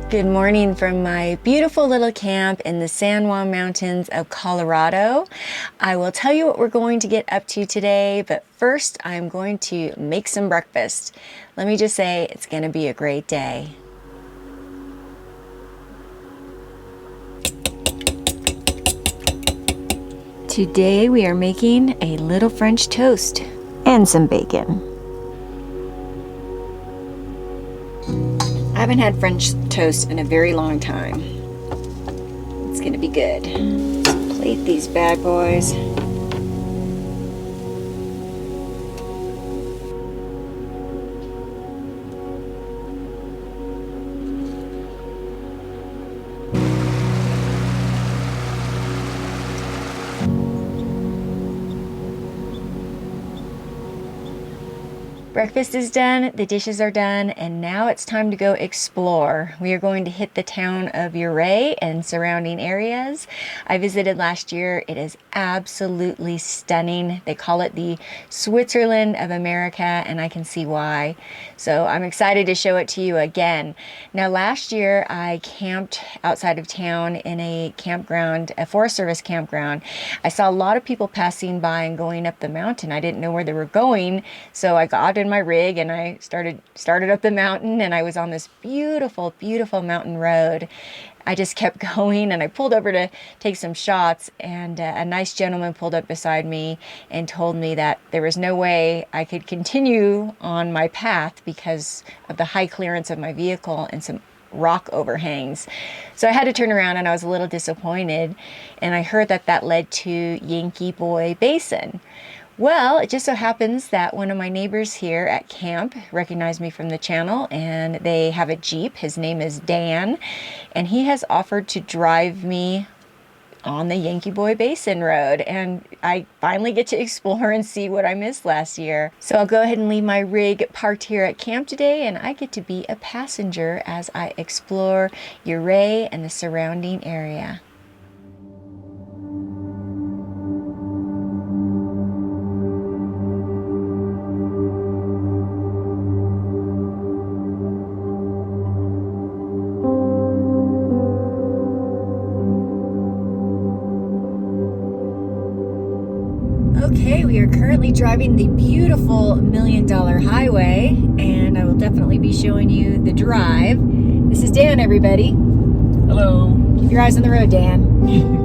Good morning from my beautiful little camp in the San Juan Mountains of Colorado. I will tell you what we're going to get up to today, but first I'm going to make some breakfast. Let me just say it's going to be a great day. Today we are making a little French toast and some bacon. I haven't had French toast in a very long time. It's gonna be good. Let's plate these bad boys. Breakfast is done, the dishes are done, and now it's time to go explore. We are going to hit the town of Ouray and surrounding areas. I visited last year. It is absolutely stunning. They call it the Switzerland of America, and I can see why. So I'm excited to show it to you again. Now, last year I camped outside of town in a campground, a Forest Service campground. I saw a lot of people passing by and going up the mountain. I didn't know where they were going, so I got in my rig and I started up the mountain, and I was on this beautiful mountain road. I just kept going, and I pulled over to take some shots, and a nice gentleman pulled up beside me and told me that there was no way I could continue on my path because of the high clearance of my vehicle and some rock overhangs. So I had to turn around, and I was a little disappointed, and I heard that led to Yankee Boy Basin. Well, it just so happens that one of my neighbors here at camp recognized me from the channel, and they have a Jeep. His name is Dan, and he has offered to drive me on the Yankee Boy Basin Road, and I finally get to explore and see what I missed last year. So I'll go ahead and leave my rig parked here at camp today, and I get to be a passenger as I explore Ouray and the surrounding area. Okay, we are currently driving the beautiful $1 Million Highway, and I will definitely be showing you the drive. This is Dan, everybody. Hello. Keep your eyes on the road, Dan.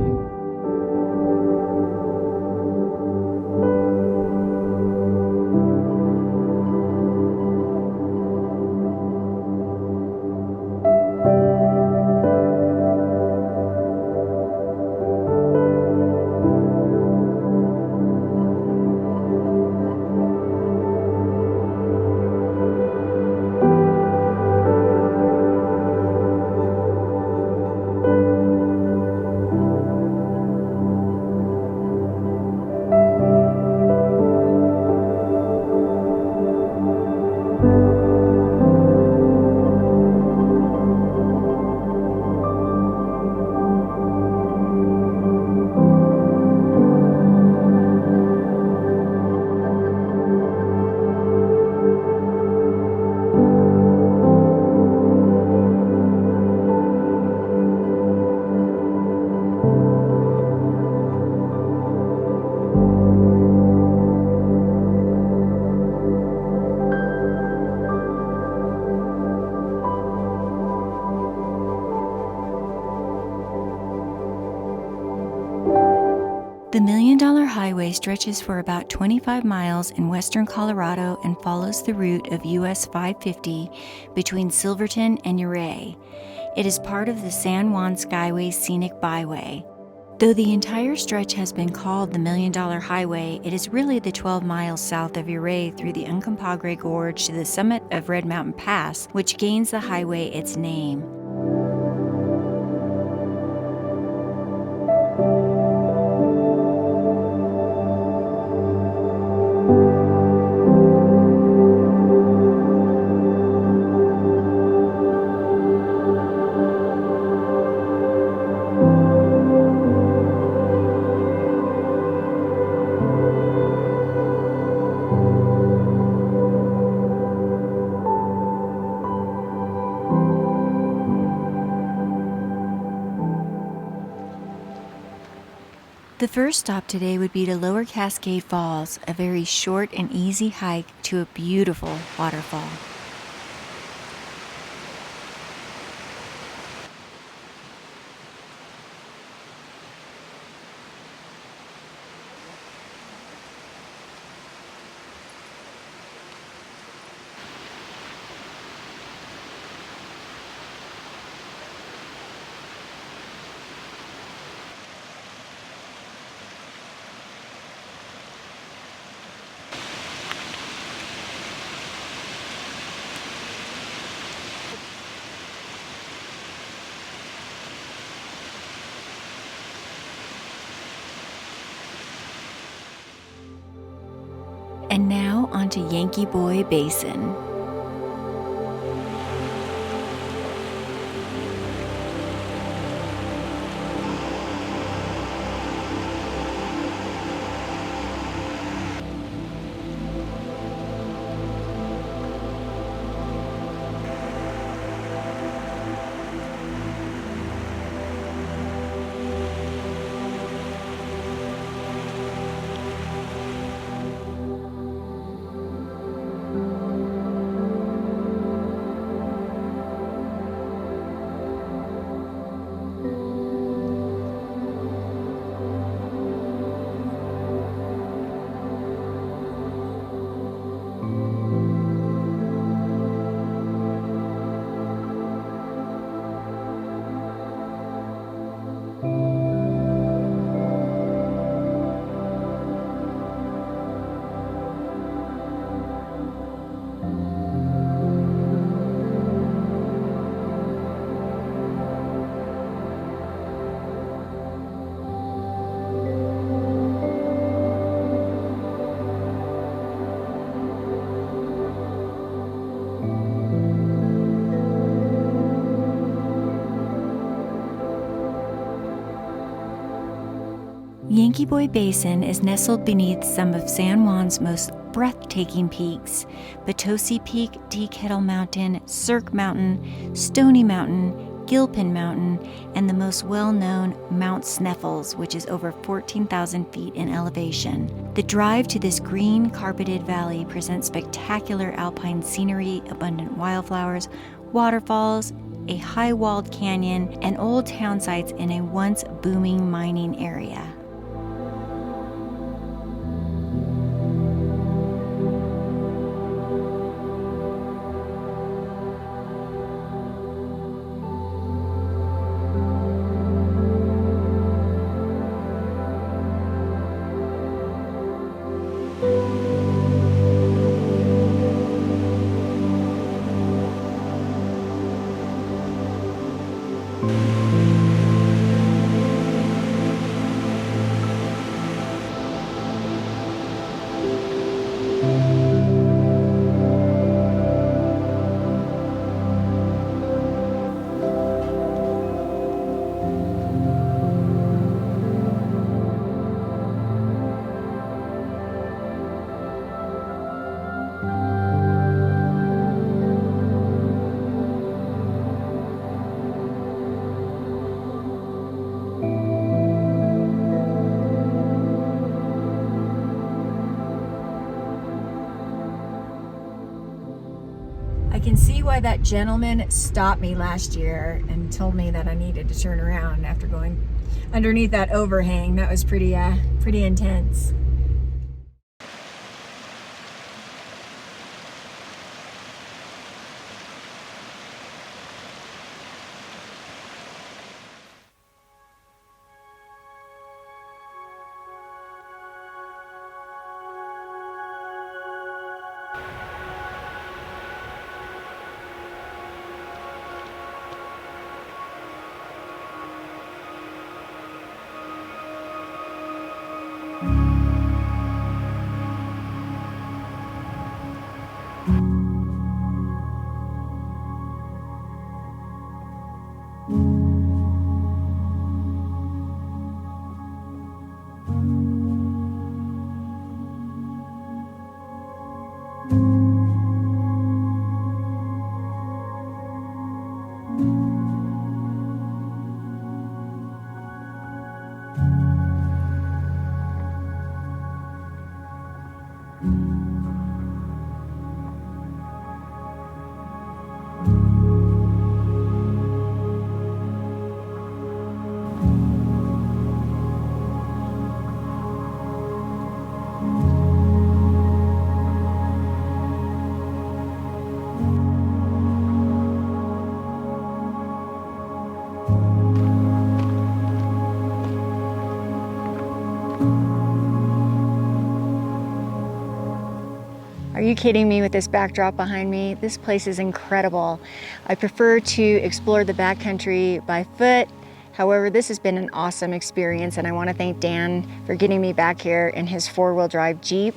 The $1 Million Highway stretches for about 25 miles in western Colorado and follows the route of US 550 between Silverton and Ouray. It is part of the San Juan Skyway Scenic Byway. Though the entire stretch has been called the $1 Million Highway, it is really the 12 miles south of Ouray through the Uncompahgre Gorge to the summit of Red Mountain Pass, which gains the highway its name. first stop today would be to Lower Cascade Falls, a very short and easy hike to a beautiful waterfall. And now onto Yankee Boy Basin. Yankee Boy Basin is nestled beneath some of San Juan's most breathtaking peaks: Potosi Peak, Tea Kettle Mountain, Cirque Mountain, Stony Mountain, Gilpin Mountain, and the most well-known Mount Sneffels, which is over 14,000 feet in elevation. The drive to this green carpeted valley presents spectacular alpine scenery, abundant wildflowers, waterfalls, a high-walled canyon, and old town sites in a once booming mining area. I can see why that gentleman stopped me last year and told me that I needed to turn around after going underneath that overhang. That was pretty intense. Are you kidding me with this backdrop behind me? This place is incredible. I prefer to explore the backcountry by foot. However, this has been an awesome experience, and I want to thank Dan for getting me back here in his four-wheel drive Jeep.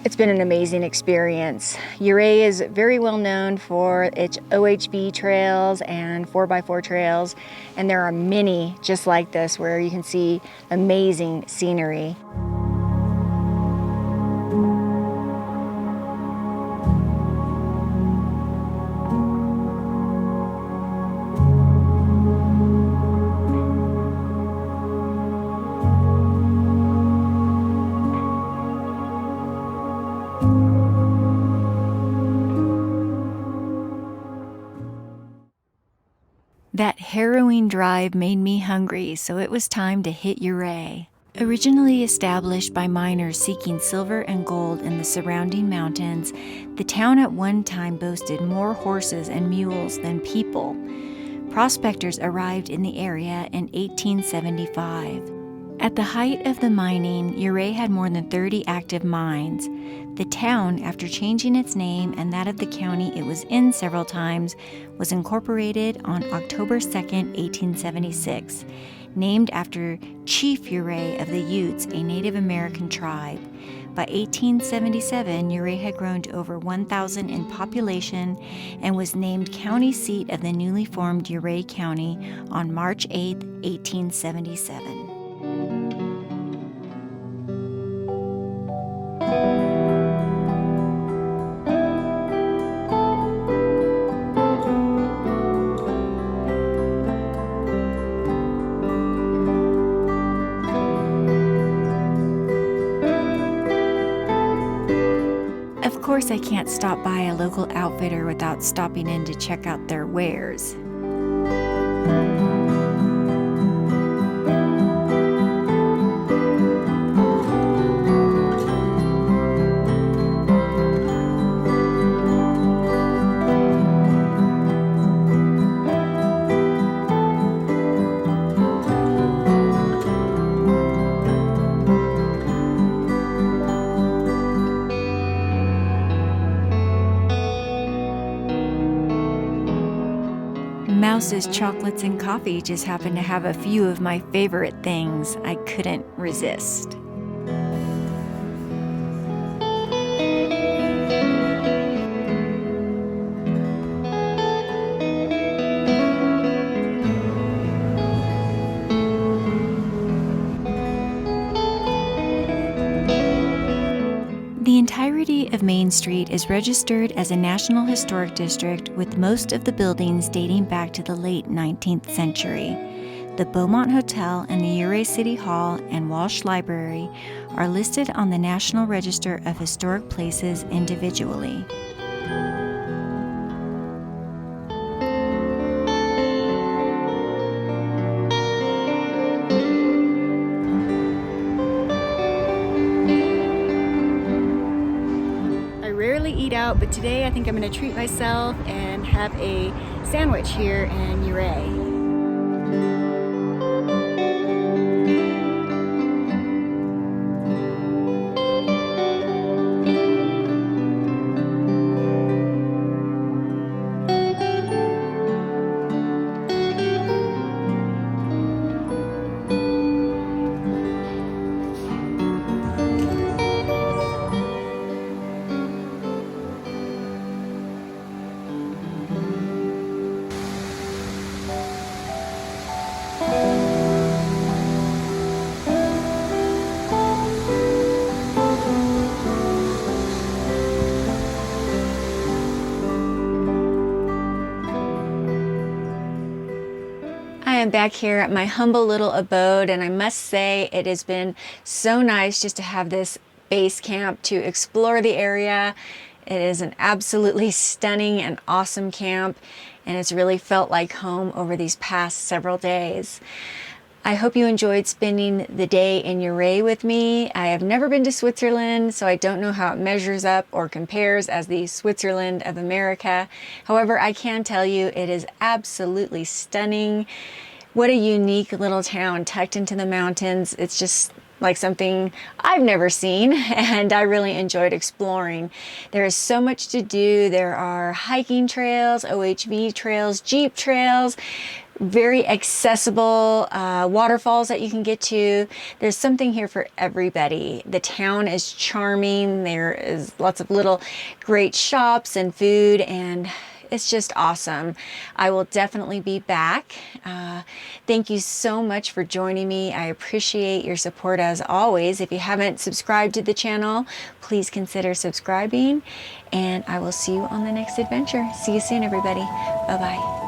It's been an amazing experience. Ouray is very well known for its OHV trails and 4x4 trails, and there are many just like this where you can see amazing scenery. That harrowing drive made me hungry, so it was time to hit Ouray. Originally established by miners seeking silver and gold in the surrounding mountains, the town at one time boasted more horses and mules than people. Prospectors arrived in the area in 1875. At the height of the mining, Ouray had more than 30 active mines. The town, after changing its name and that of the county it was in several times, was incorporated on October 2, 1876, named after Chief Ouray of the Utes, a Native American tribe. By 1877, Ouray had grown to over 1,000 in population and was named county seat of the newly formed Ouray County on March 8, 1877. Of course, I can't stop by a local outfitter without stopping in to check out their wares. Mouse's Chocolates and Coffee just happened to have a few of my favorite things. I couldn't resist. The entirety of Main Street is registered as a National Historic District, with most of the buildings dating back to the late 19th century. The Beaumont Hotel and the Ouray City Hall and Walsh Library are listed on the National Register of Historic Places individually. Eat out, but today I think I'm going to treat myself and have a sandwich here in Ouray. I'm back here at my humble little abode, and I must say it has been so nice just to have this base camp to explore the area. It is an absolutely stunning and awesome camp, and it's really felt like home over these past several days. I hope you enjoyed spending the day in Ouray with me. I have never been to Switzerland, so I don't know how it measures up or compares as the Switzerland of America. However, I can tell you it is absolutely stunning. What a unique little town tucked into the mountains. It's just like something I've never seen, and I really enjoyed exploring. There is so much to do. There are hiking trails, OHV trails, Jeep trails, very accessible waterfalls that you can get to. There's something here for everybody. The town is charming. There is lots of little great shops and food, and it's just awesome. I will definitely be back. Thank you so much for joining me. I appreciate your support as always. If you haven't subscribed to the channel, please consider subscribing, and I will see you on the next adventure. See you soon, everybody. Bye-bye.